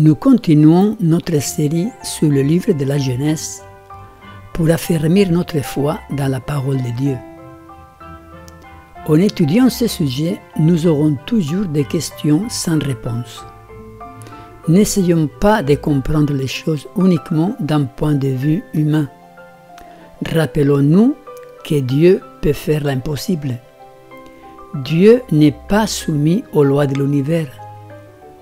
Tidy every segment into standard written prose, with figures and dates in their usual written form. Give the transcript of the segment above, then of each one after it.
Nous continuons notre série sur le livre de la Genèse pour affermir notre foi dans la parole de Dieu. En étudiant ce sujet, nous aurons toujours des questions sans réponse. N'essayons pas de comprendre les choses uniquement d'un point de vue humain. Rappelons-nous que Dieu peut faire l'impossible. Dieu n'est pas soumis aux lois de l'univers.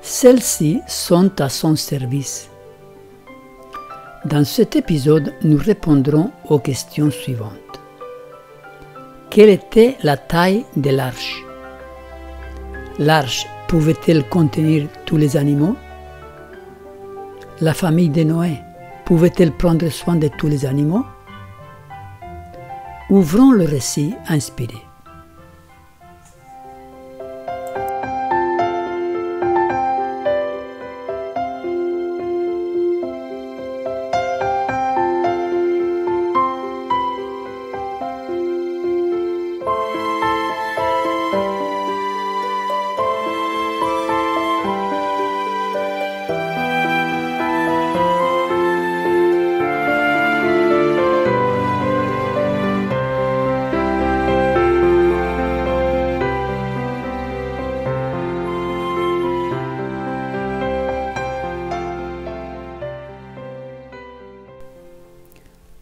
Celles-ci sont à son service. Dans cet épisode, nous répondrons aux questions suivantes. Quelle était la taille de l'arche? L'arche pouvait-elle contenir tous les animaux? La famille de Noé pouvait-elle prendre soin de tous les animaux? Ouvrons le récit inspiré.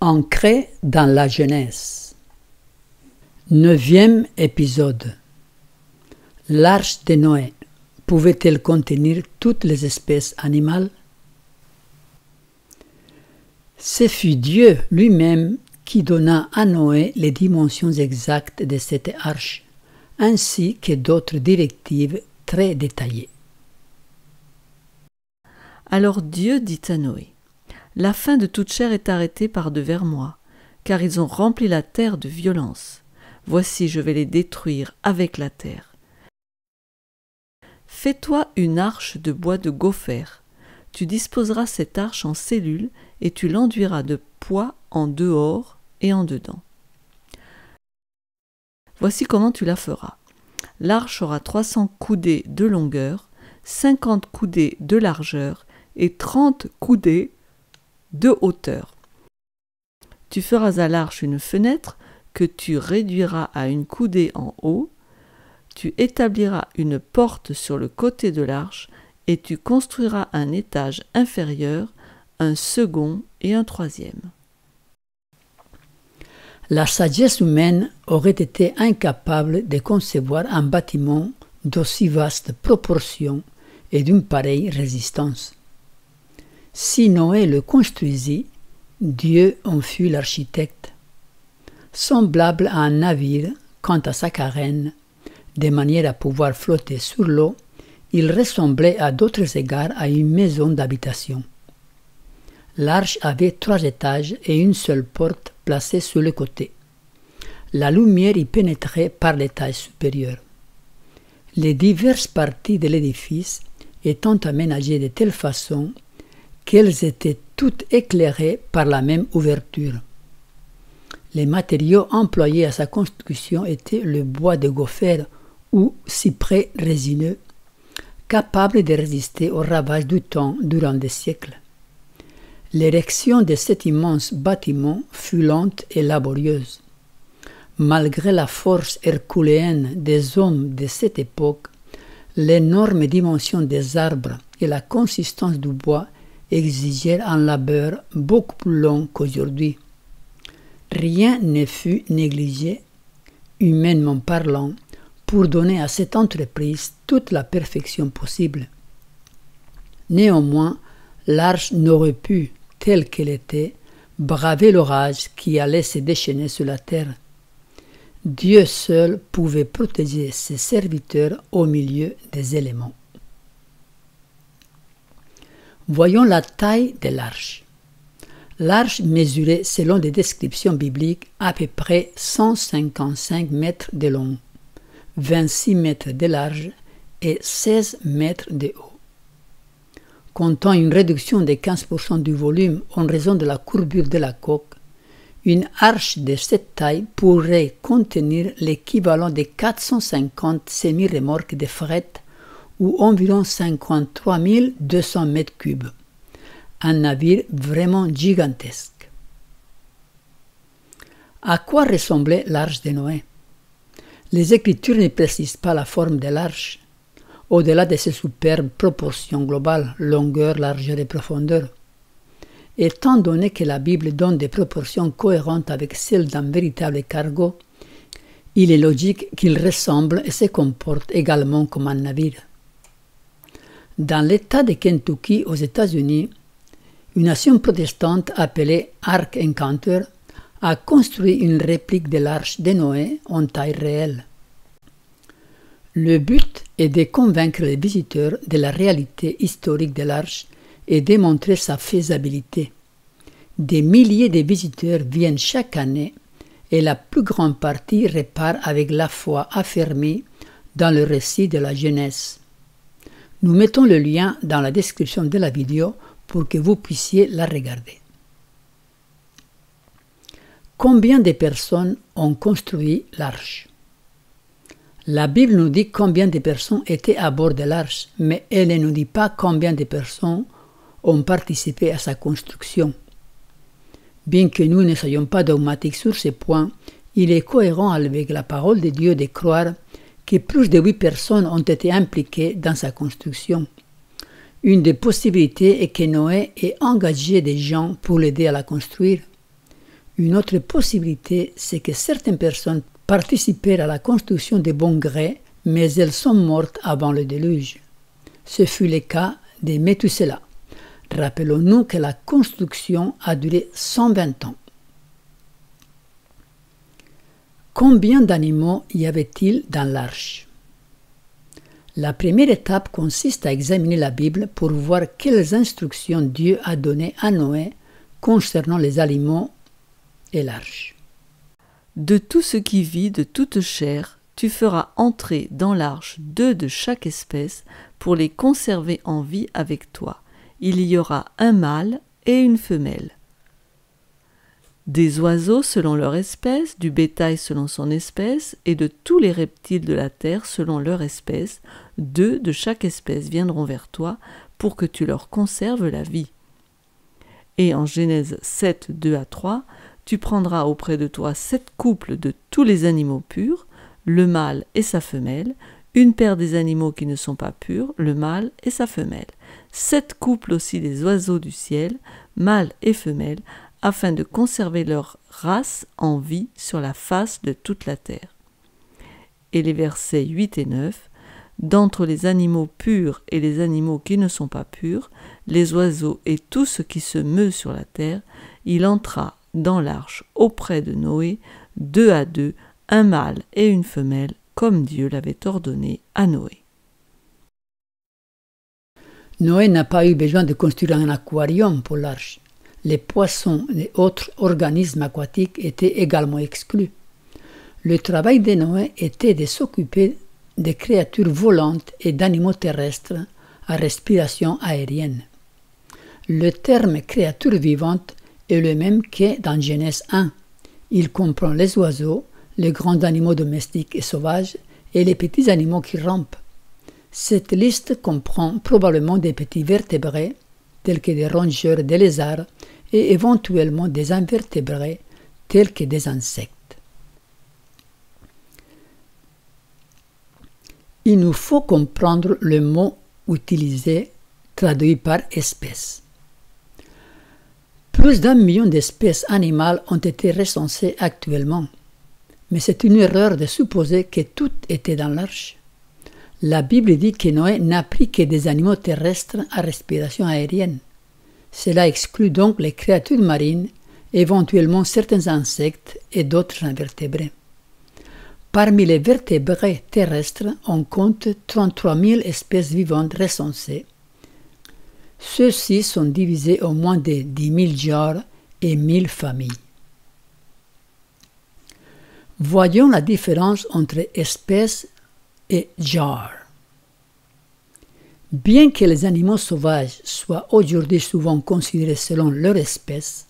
Ancré dans la Genèse. 9e épisode. L'arche de Noé pouvait-elle contenir toutes les espèces animales? Ce fut Dieu lui-même qui donna à Noé les dimensions exactes de cette arche, ainsi que d'autres directives très détaillées. Alors Dieu dit à Noé: la fin de toute chair est arrêtée par devers moi, car ils ont rempli la terre de violence. Voici, je vais les détruire avec la terre. Fais-toi une arche de bois de gopher. Tu disposeras cette arche en cellules et tu l'enduiras de poix en dehors et en dedans. Voici comment tu la feras. L'arche aura 300 coudées de longueur, 50 coudées de largeur et 30 coudées de hauteur. Tu feras à l'arche une fenêtre que tu réduiras à une coudée en haut. Tu établiras une porte sur le côté de l'arche et tu construiras un étage inférieur, un second et un troisième. La sagesse humaine aurait été incapable de concevoir un bâtiment d'aussi vastes proportions et d'une pareille résistance. Si Noé le construisit, Dieu en fut l'architecte. Semblable à un navire quant à sa carène, de manière à pouvoir flotter sur l'eau, il ressemblait à d'autres égards à une maison d'habitation. L'arche avait 3 étages et une seule porte placée sur le côté. La lumière y pénétrait par l'étage supérieur. Les diverses parties de l'édifice étant aménagées de telle façon qu'elles étaient toutes éclairées par la même ouverture. Les matériaux employés à sa construction étaient le bois de gopher ou cyprès résineux, capable de résister aux ravages du temps durant des siècles. L'érection de cet immense bâtiment fut lente et laborieuse. Malgré la force herculéenne des hommes de cette époque, l'énorme dimension des arbres et la consistance du bois exigèrent un labeur beaucoup plus long qu'aujourd'hui. Rien ne fut négligé, humainement parlant, pour donner à cette entreprise toute la perfection possible. Néanmoins, l'arche n'aurait pu, telle qu'elle était, braver l'orage qui allait se déchaîner sur la terre. Dieu seul pouvait protéger ses serviteurs au milieu des éléments. Voyons la taille de l'arche. L'arche mesurait, selon des descriptions bibliques, à peu près 155 mètres de long, 26 mètres de large et 16 mètres de haut. Comptant une réduction de 15% du volume en raison de la courbure de la coque, une arche de cette taille pourrait contenir l'équivalent de 450 semi-remorques de fret ou environ 53 200 mètres cubes. Un navire vraiment gigantesque. À quoi ressemblait l'arche de Noé? Les Écritures ne précisent pas la forme de l'arche, au-delà de ses superbes proportions globales, longueur, largeur et profondeur. Étant donné que la Bible donne des proportions cohérentes avec celles d'un véritable cargo, il est logique qu'il ressemble et se comporte également comme un navire. Dans l'État de Kentucky, aux États-Unis, une nation protestante appelée Ark Encounter a construit une réplique de l'arche de Noé en taille réelle. Le but est de convaincre les visiteurs de la réalité historique de l'arche et démontrer sa faisabilité. Des milliers de visiteurs viennent chaque année et la plus grande partie repart avec la foi affermie dans le récit de la Genèse. Nous mettons le lien dans la description de la vidéo pour que vous puissiez la regarder. Combien de personnes ont construit l'arche? La Bible nous dit combien de personnes étaient à bord de l'arche, mais elle ne nous dit pas combien de personnes ont participé à sa construction. Bien que nous ne soyons pas dogmatiques sur ce point, il est cohérent avec la parole de Dieu de croire que plus de 8 personnes ont été impliquées dans sa construction. Une des possibilités est que Noé ait engagé des gens pour l'aider à la construire. Une autre possibilité, c'est que certaines personnes participèrent à la construction de bon gré, mais elles sont mortes avant le déluge. Ce fut le cas de Méthusela. Rappelons-nous que la construction a duré 120 ans. Combien d'animaux y avait-il dans l'arche? La première étape consiste à examiner la Bible pour voir quelles instructions Dieu a données à Noé concernant les animaux et l'arche. De tout ce qui vit, de toute chair, tu feras entrer dans l'arche 2 de chaque espèce pour les conserver en vie avec toi. Il y aura un mâle et une femelle. Des oiseaux selon leur espèce, du bétail selon son espèce, et de tous les reptiles de la terre selon leur espèce, 2 de chaque espèce viendront vers toi pour que tu leur conserves la vie. Et en Genèse 7, 2 à 3, tu prendras auprès de toi 7 couples de tous les animaux purs, le mâle et sa femelle, une paire des animaux qui ne sont pas purs, le mâle et sa femelle, 7 couples aussi des oiseaux du ciel, mâle et femelle, afin de conserver leur race en vie sur la face de toute la terre. Et les versets 8 et 9, d'entre les animaux purs et les animaux qui ne sont pas purs, les oiseaux et tout ce qui se meut sur la terre, il entra dans l'arche auprès de Noé, 2 à 2, un mâle et une femelle, comme Dieu l'avait ordonné à Noé. Noé n'a pas eu besoin de construire un aquarium pour l'arche. Les poissons et autres organismes aquatiques étaient également exclus. Le travail de Noé était de s'occuper des créatures volantes et d'animaux terrestres à respiration aérienne. Le terme « créature vivante » est le même que dans Genèse 1. Il comprend les oiseaux, les grands animaux domestiques et sauvages et les petits animaux qui rampent. Cette liste comprend probablement des petits vertébrés, tels que des rongeurs, des lézards, et éventuellement des invertébrés, tels que des insectes. Il nous faut comprendre le mot utilisé, traduit par espèce. Plus d'1 million d'espèces animales ont été recensées actuellement, mais c'est une erreur de supposer que toutes étaient dans l'arche. La Bible dit que Noé n'a pris que des animaux terrestres à respiration aérienne. Cela exclut donc les créatures marines, éventuellement certains insectes et d'autres invertébrés. Parmi les vertébrés terrestres, on compte 33 000 espèces vivantes recensées. Ceux-ci sont divisés en moins de 10 000 genres et 1000 familles. Voyons la différence entre espèces et genre. Bien que les animaux sauvages soient aujourd'hui souvent considérés selon leur espèce,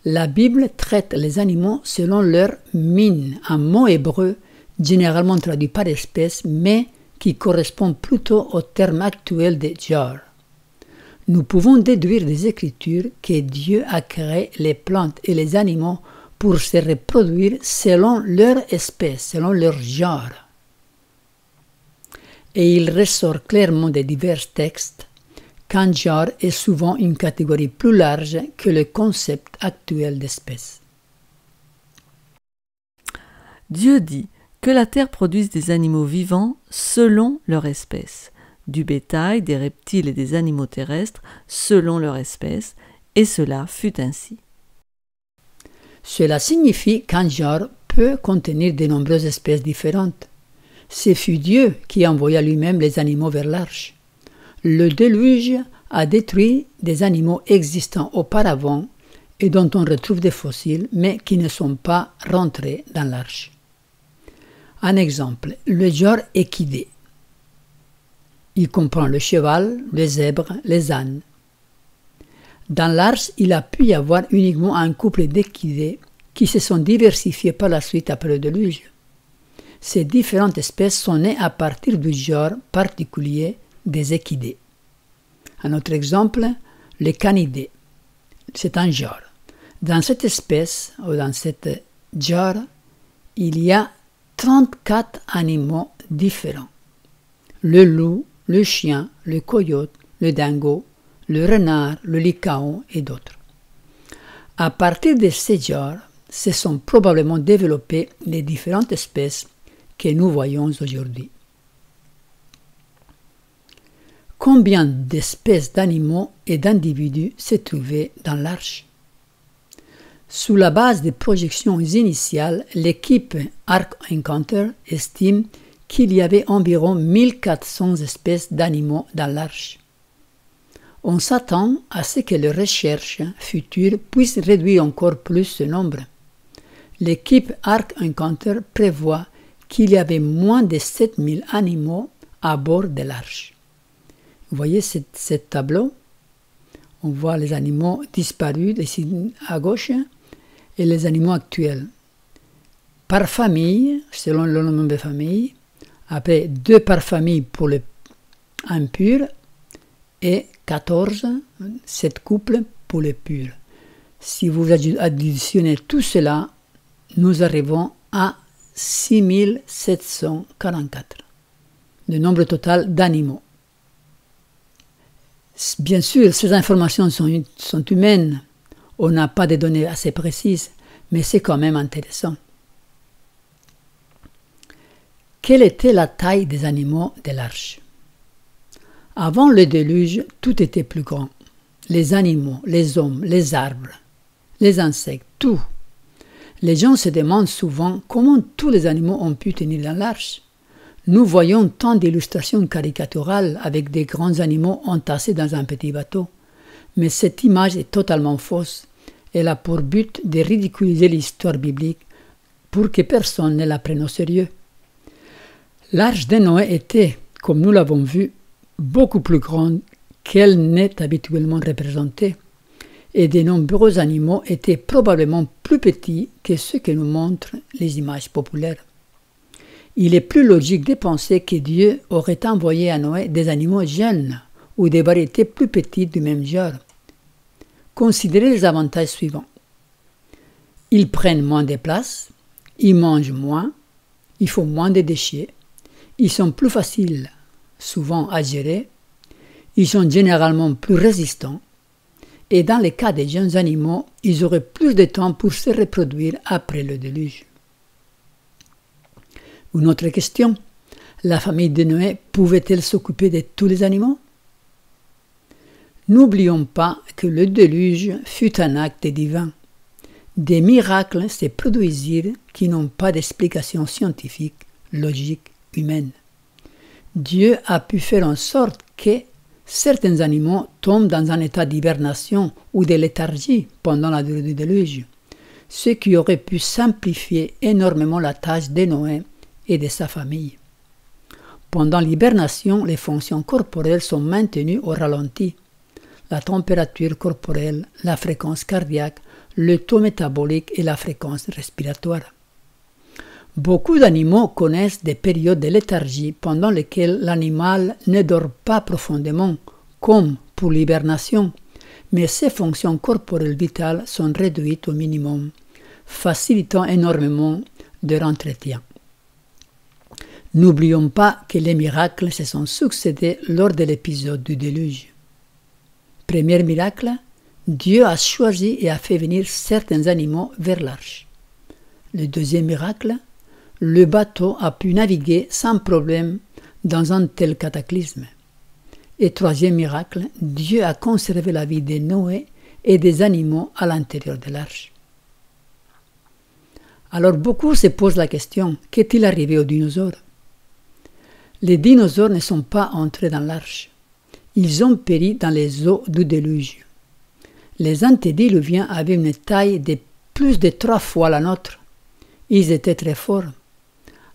la Bible traite les animaux selon leur mine, un mot hébreu généralement traduit par espèce, mais qui correspond plutôt au terme actuel de jar. Nous pouvons déduire des Écritures que Dieu a créé les plantes et les animaux pour se reproduire selon leur espèce, selon leur genre. Et il ressort clairement des divers textes qu'un genre est souvent une catégorie plus large que le concept actuel d'espèce. Dieu dit que la terre produise des animaux vivants selon leur espèce, du bétail, des reptiles et des animaux terrestres selon leur espèce, et cela fut ainsi. Cela signifie qu'un genre peut contenir de nombreuses espèces différentes. Ce fut Dieu qui envoya lui-même les animaux vers l'arche. Le déluge a détruit des animaux existants auparavant et dont on retrouve des fossiles, mais qui ne sont pas rentrés dans l'arche. Un exemple, le genre équidé. Il comprend le cheval, le zèbre, les ânes. Dans l'arche, il a pu y avoir uniquement un couple d'équidés qui se sont diversifiés par la suite après le déluge. Ces différentes espèces sont nées à partir du genre particulier des équidés. Un autre exemple, le canidé. C'est un genre. Dans cette espèce, ou dans cette genre, il y a 34 animaux différents. Le loup, le chien, le coyote, le dingo, le renard, le lycaon et d'autres. À partir de ces genres, se sont probablement développées les différentes espèces que nous voyons aujourd'hui. Combien d'espèces d'animaux et d'individus se trouvaient dans l'arche? Sous la base des projections initiales, l'équipe Ark Encounter estime qu'il y avait environ 1400 espèces d'animaux dans l'arche. On s'attend à ce que les recherches futures puissent réduire encore plus ce nombre. L'équipe Ark Encounter prévoit qu'il y avait moins de 7000 animaux à bord de l'arche. Vous voyez ce tableau? On voit les animaux disparus ici à gauche et les animaux actuels. Par famille, selon le nombre de familles, après 2 par famille pour les impurs et 14, 7 couples pour les purs. Si vous additionnez tout cela, nous arrivons à 6744, le nombre total d'animaux. Bien sûr, ces informations sont humaines, on n'a pas de données assez précises, mais c'est quand même intéressant. Quelle était la taille des animaux de l'arche? Avant le déluge, tout était plus grand. Les animaux, les hommes, les arbres, les insectes, tout. Les gens se demandent souvent comment tous les animaux ont pu tenir dans l'arche. Nous voyons tant d'illustrations caricaturales avec des grands animaux entassés dans un petit bateau. Mais cette image est totalement fausse. Elle a pour but de ridiculiser l'histoire biblique pour que personne ne la prenne au sérieux. L'arche de Noé était, comme nous l'avons vu, beaucoup plus grande qu'elle n'est habituellement représentée, et de nombreux animaux étaient probablement plus petits que ceux que nous montrent les images populaires. Il est plus logique de penser que Dieu aurait envoyé à Noé des animaux jeunes ou des variétés plus petites du même genre. Considérez les avantages suivants. Ils prennent moins de place, ils mangent moins, ils font moins de déchets, ils sont plus faciles, souvent à gérer, ils sont généralement plus résistants, et dans le cas des jeunes animaux, ils auraient plus de temps pour se reproduire après le déluge. Une autre question, la famille de Noé pouvait-elle s'occuper de tous les animaux? N'oublions pas que le déluge fut un acte divin. Des miracles se produisirent qui n'ont pas d'explication scientifique, logique, humaine. Dieu a pu faire en sorte que certains animaux tombent dans un état d'hibernation ou de léthargie pendant la durée du déluge, ce qui aurait pu simplifier énormément la tâche de Noé et de sa famille. Pendant l'hibernation, les fonctions corporelles sont maintenues au ralenti. La température corporelle, la fréquence cardiaque, le taux métabolique et la fréquence respiratoire. Beaucoup d'animaux connaissent des périodes de léthargie pendant lesquelles l'animal ne dort pas profondément, comme pour l'hibernation, mais ses fonctions corporelles vitales sont réduites au minimum, facilitant énormément leur entretien. N'oublions pas que les miracles se sont succédés lors de l'épisode du déluge. Premier miracle, Dieu a choisi et a fait venir certains animaux vers l'arche. Le deuxième miracle, le bateau a pu naviguer sans problème dans un tel cataclysme. Et troisième miracle, Dieu a conservé la vie de Noé et des animaux à l'intérieur de l'arche. Alors beaucoup se posent la question, qu'est-il arrivé aux dinosaures? Les dinosaures ne sont pas entrés dans l'arche. Ils ont péri dans les eaux du déluge. Les antédiluviens avaient une taille de plus de 3 fois la nôtre. Ils étaient très forts.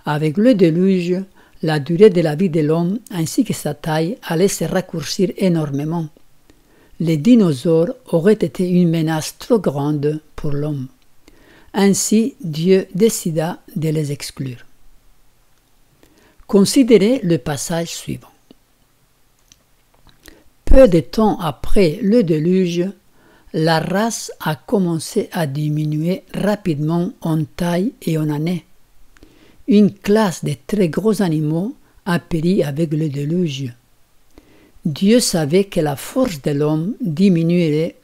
Avec le déluge, la durée de la vie de l'homme ainsi que sa taille allait se raccourcir énormément. Les dinosaures auraient été une menace trop grande pour l'homme. Ainsi, Dieu décida de les exclure. Considérez le passage suivant. Peu de temps après le déluge, la race a commencé à diminuer rapidement en taille et en années. Une classe de très gros animaux a péri avec le déluge. Dieu savait que la force de l'homme diminuerait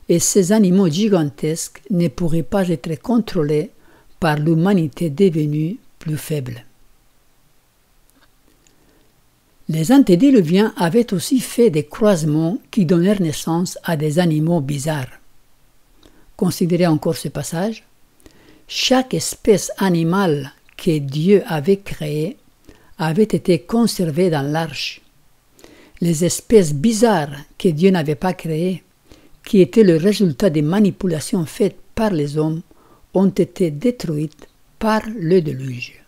et ces animaux gigantesques ne pourraient pas être contrôlés par l'humanité devenue plus faible. Les antédiluviens avaient aussi fait des croisements qui donnèrent naissance à des animaux bizarres. Considérez encore ce passage. Chaque espèce animale que Dieu avait créée avait été conservée dans l'arche. Les espèces bizarres que Dieu n'avait pas créées, qui étaient le résultat des manipulations faites par les hommes, ont été détruites par le déluge.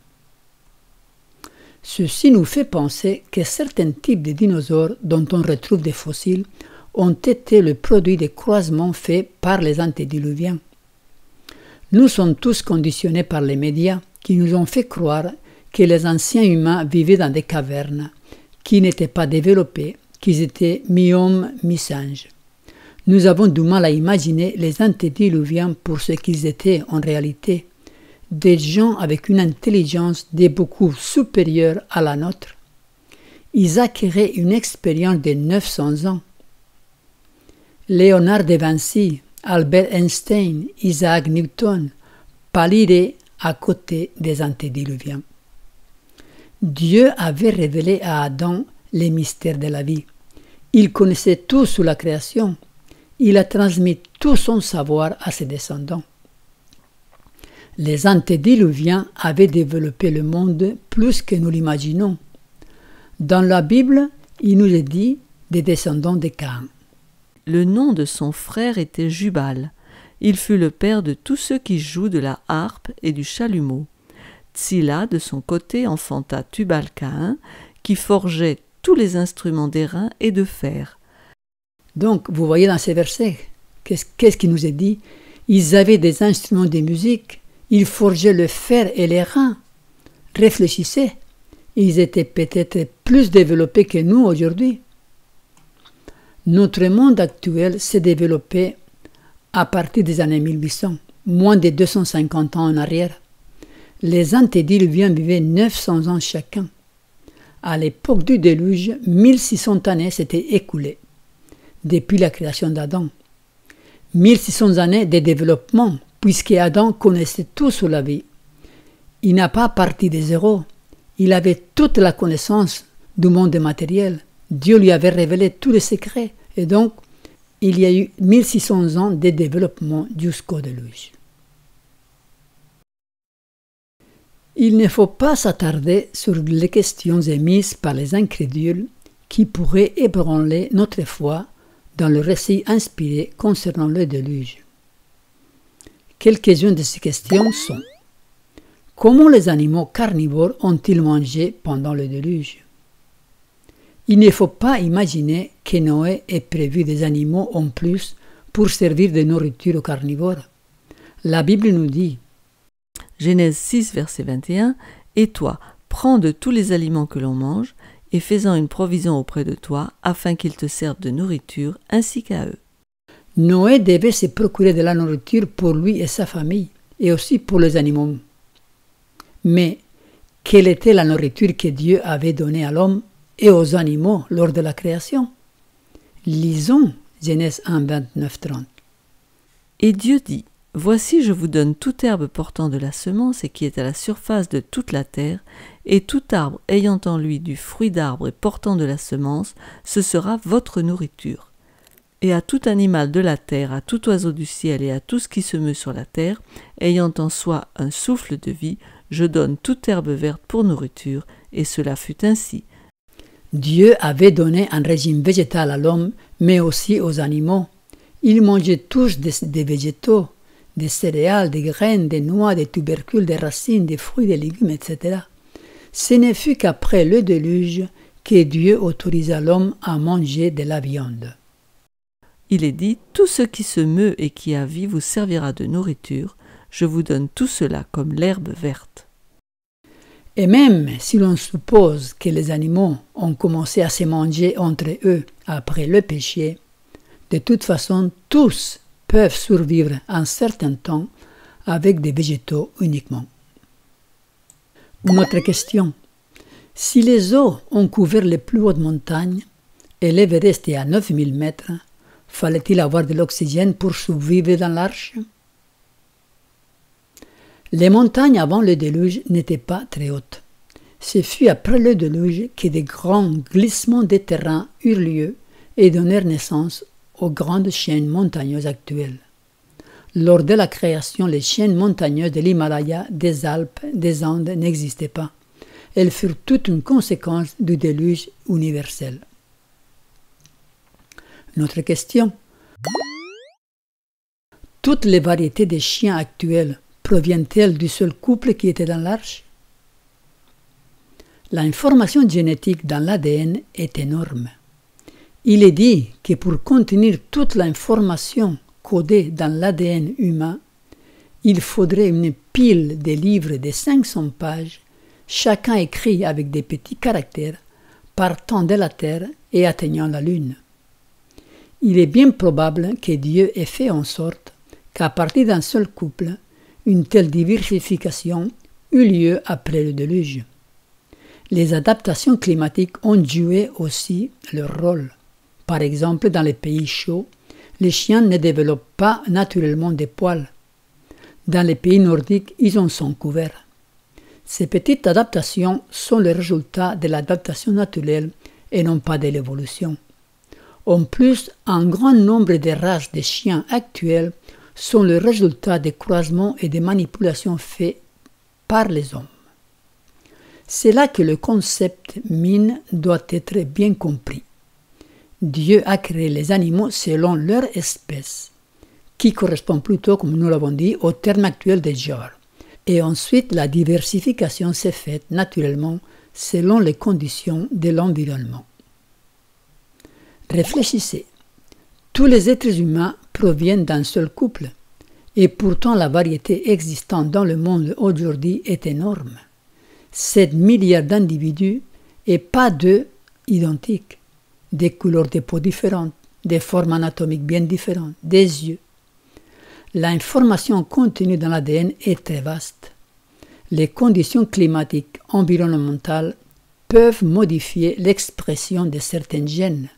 Ceci nous fait penser que certains types de dinosaures dont on retrouve des fossiles ont été le produit des croisements faits par les antédiluviens. Nous sommes tous conditionnés par les médias qui nous ont fait croire que les anciens humains vivaient dans des cavernes, qui n'étaient pas développées, qu'ils étaient mi-hommes, mi-singes. Nous avons du mal à imaginer les antédiluviens pour ce qu'ils étaient en réalité, des gens avec une intelligence de beaucoup supérieure à la nôtre. Ils acquéraient une expérience de 900 ans. Léonard de Vinci, Albert Einstein, Isaac Newton pâliraient à côté des antédiluviens. Dieu avait révélé à Adam les mystères de la vie. Il connaissait tout sur la création. Il a transmis tout son savoir à ses descendants. Les antédiluviens avaient développé le monde plus que nous l'imaginons. Dans la Bible, il nous est dit des descendants de Caïn. Le nom de son frère était Jubal. Il fut le père de tous ceux qui jouent de la harpe et du chalumeau. Tsila, de son côté, enfanta Tubal-Caïn, qui forgeait tous les instruments d'airain et de fer. Donc, vous voyez dans ces versets, qu'est-ce qui nous est dit? Ils avaient des instruments de musique, ils forgeaient le fer et l'airain. Réfléchissez, ils étaient peut-être plus développés que nous aujourd'hui. Notre monde actuel s'est développé à partir des années 1800, moins de 250 ans en arrière. Les antédiluviens vivaient 900 ans chacun. À l'époque du déluge, 1600 années s'étaient écoulées depuis la création d'Adam. 1600 années de développement, puisque Adam connaissait tout sur la vie. Il n'a pas parti de zéro. Il avait toute la connaissance du monde matériel. Dieu lui avait révélé tous les secrets. Et donc, il y a eu 1600 ans de développement jusqu'au déluge. Il ne faut pas s'attarder sur les questions émises par les incrédules qui pourraient ébranler notre foi dans le récit inspiré concernant le déluge. Quelques-unes de ces questions sont: comment les animaux carnivores ont-ils mangé pendant le déluge? Il ne faut pas imaginer que Noé ait prévu des animaux en plus pour servir de nourriture aux carnivores. La Bible nous dit: Genèse 6, verset 21, « Et toi, prends de tous les aliments que l'on mange, et fais-en une provision auprès de toi, afin qu'ils te servent de nourriture, ainsi qu'à eux. » Noé devait se procurer de la nourriture pour lui et sa famille, et aussi pour les animaux. Mais quelle était la nourriture que Dieu avait donnée à l'homme et aux animaux lors de la création? Lisons Genèse 1, 29-30. Et Dieu dit, « Voici, je vous donne toute herbe portant de la semence et qui est à la surface de toute la terre, et tout arbre ayant en lui du fruit d'arbre et portant de la semence, ce sera votre nourriture. Et à tout animal de la terre, à tout oiseau du ciel et à tout ce qui se meut sur la terre, ayant en soi un souffle de vie, je donne toute herbe verte pour nourriture, et cela fut ainsi. » Dieu avait donné un régime végétal à l'homme, mais aussi aux animaux. Ils mangeaient tous des végétaux, des céréales, des graines, des noix, des tubercules, des racines, des fruits, des légumes, etc. Ce ne fut qu'après le déluge que Dieu autorisa l'homme à manger de la viande. Il est dit, « Tout ce qui se meut et qui a vie vous servira de nourriture, je vous donne tout cela comme l'herbe verte. » Et même si l'on suppose que les animaux ont commencé à se manger entre eux après le péché, de toute façon, tous peuvent survivre un certain temps avec des végétaux uniquement. Une autre question. Si les eaux ont couvert les plus hautes montagnes et l'Everest est à 9000 mètres, fallait-il avoir de l'oxygène pour survivre dans l'arche? Les montagnes avant le déluge n'étaient pas très hautes. Ce fut après le déluge que des grands glissements de terrain eurent lieu et donnèrent naissance aux grandes chaînes montagneuses actuelles. Lors de la création, les chaînes montagneuses de l'Himalaya, des Alpes, des Andes n'existaient pas. Elles furent toute une conséquence du déluge universel. Notre question. Toutes les variétés de chiens actuels proviennent-elles du seul couple qui était dans l'arche? L'information génétique dans l'ADN est énorme. Il est dit que pour contenir toute l'information codée dans l'ADN humain, il faudrait une pile de livres de 500 pages, chacun écrit avec des petits caractères, partant de la Terre et atteignant la Lune. Il est bien probable que Dieu ait fait en sorte qu'à partir d'un seul couple, une telle diversification eut lieu après le déluge. Les adaptations climatiques ont joué aussi leur rôle. Par exemple, dans les pays chauds, les chiens ne développent pas naturellement des poils. Dans les pays nordiques, ils en sont couverts. Ces petites adaptations sont le résultat de l'adaptation naturelle et non pas de l'évolution. En plus, un grand nombre de races de chiens actuelles sont le résultat des croisements et des manipulations faits par les hommes. C'est là que le concept mine doit être bien compris. Dieu a créé les animaux selon leur espèce, qui correspond plutôt, comme nous l'avons dit, au terme actuel de genre. Et ensuite, la diversification s'est faite naturellement selon les conditions de l'environnement. Réfléchissez. Tous les êtres humains proviennent d'un seul couple, et pourtant la variété existante dans le monde aujourd'hui est énorme. 7 milliards d'individus et pas deux identiques, des couleurs de peau différentes, des formes anatomiques bien différentes, des yeux. L'information contenue dans l'ADN est très vaste. Les conditions climatiques environnementales peuvent modifier l'expression de certains gènes.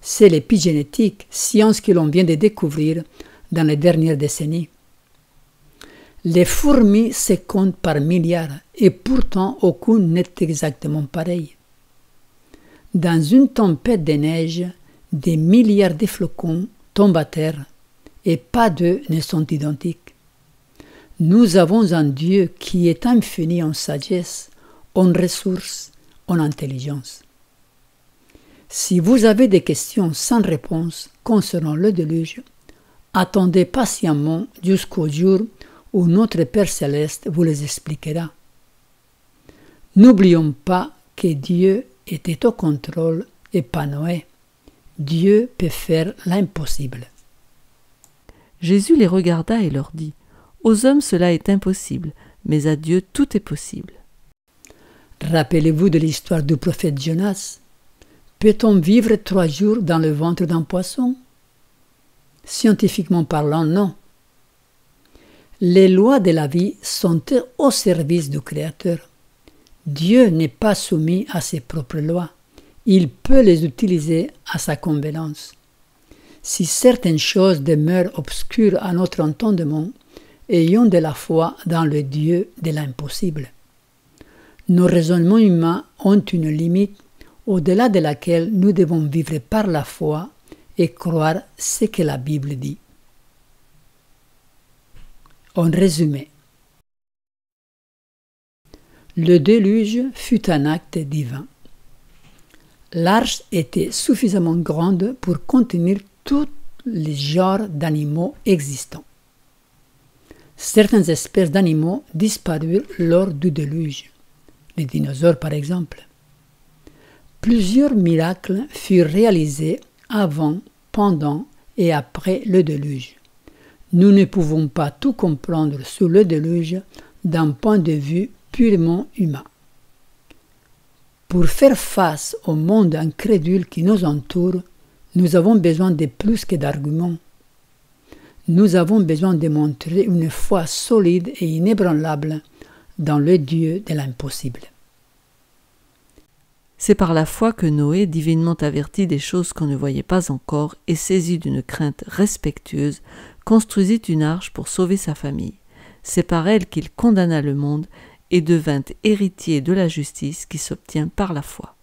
C'est l'épigénétique, science que l'on vient de découvrir dans les dernières décennies. Les fourmis se comptent par milliards et pourtant aucune n'est exactement pareille. Dans une tempête de neige, des milliards de flocons tombent à terre et pas deux ne sont identiques. Nous avons un Dieu qui est infini en sagesse, en ressources, en intelligence. Si vous avez des questions sans réponse concernant le déluge, attendez patiemment jusqu'au jour où notre Père Céleste vous les expliquera. N'oublions pas que Dieu était au contrôle et pas Noé. Dieu peut faire l'impossible. Jésus les regarda et leur dit, « Aux hommes cela est impossible, mais à Dieu tout est possible. Rappelez-vous de l'histoire du prophète Jonas. Peut-on vivre 3 jours dans le ventre d'un poisson? Scientifiquement parlant, non. Les lois de la vie sont au service du Créateur. Dieu n'est pas soumis à ses propres lois. Il peut les utiliser à sa convenance. Si certaines choses demeurent obscures à notre entendement, ayons de la foi dans le Dieu de l'impossible. Nos raisonnements humains ont une limite au-delà de laquelle nous devons vivre par la foi et croire ce que la Bible dit. En résumé, le déluge fut un acte divin. L'arche était suffisamment grande pour contenir tous les genres d'animaux existants. Certaines espèces d'animaux disparurent lors du déluge, les dinosaures par exemple. Plusieurs miracles furent réalisés avant, pendant et après le déluge. Nous ne pouvons pas tout comprendre sur le déluge d'un point de vue purement humain. Pour faire face au monde incrédule qui nous entoure, nous avons besoin de plus que d'arguments. Nous avons besoin de montrer une foi solide et inébranlable dans le Dieu de l'impossible. C'est par la foi que Noé, divinement averti des choses qu'on ne voyait pas encore et saisi d'une crainte respectueuse, construisit une arche pour sauver sa famille. C'est par elle qu'il condamna le monde et devint héritier de la justice qui s'obtient par la foi.